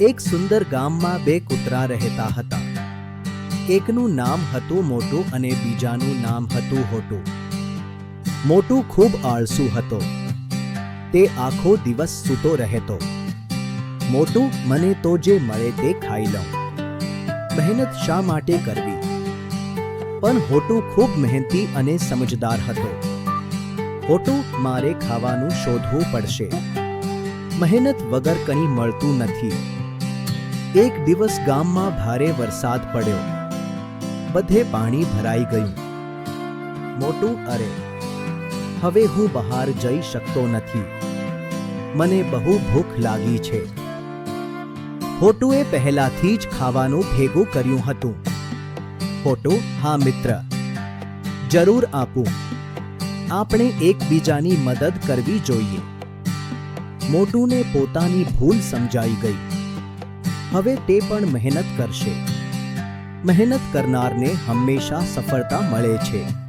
એક સુંદર ગામમાં બે કૂતરા રહેતા હતા. એકનું નામ હતું મોટું અને બીજાનું નામ હતું હોટું. મોટું ખૂબ આળસુ હતો. તે આખો દિવસ સૂતો રહેતો. મોટું, મને તો જે મળે તે ખાઈ લઉં. મહેનત શા માટે કરવી? પણ હોટું ખૂબ મહેનતી અને સમજદાર હતો. હોટું, મારે ખાવાનું શોધવું પડશે. મહેનત વગર કંઈ મળતું નથી. એક દિવસ ગામમાં ભારે વરસાદ પડ્યો. બધે પાણી ભરાઈ ગયું. મોટું, અરે, હવે હું બહાર જઈ શકતો નથી. મને બહુ ભૂખ લાગી છે. હોટુએ પહેલાથી જ ખાવાનું ભેગું કર્યું હતું. હોટું, હા મિત્ર, જરૂર આપું. આપણે એકબીજાની મદદ કરવી જોઈએ. મોટુને પોતાની ભૂલ સમજાઈ ગઈ. હવે તે પણ મહેનત કરશે. મહેનત કરનારને હંમેશા સફળતા મળે છે.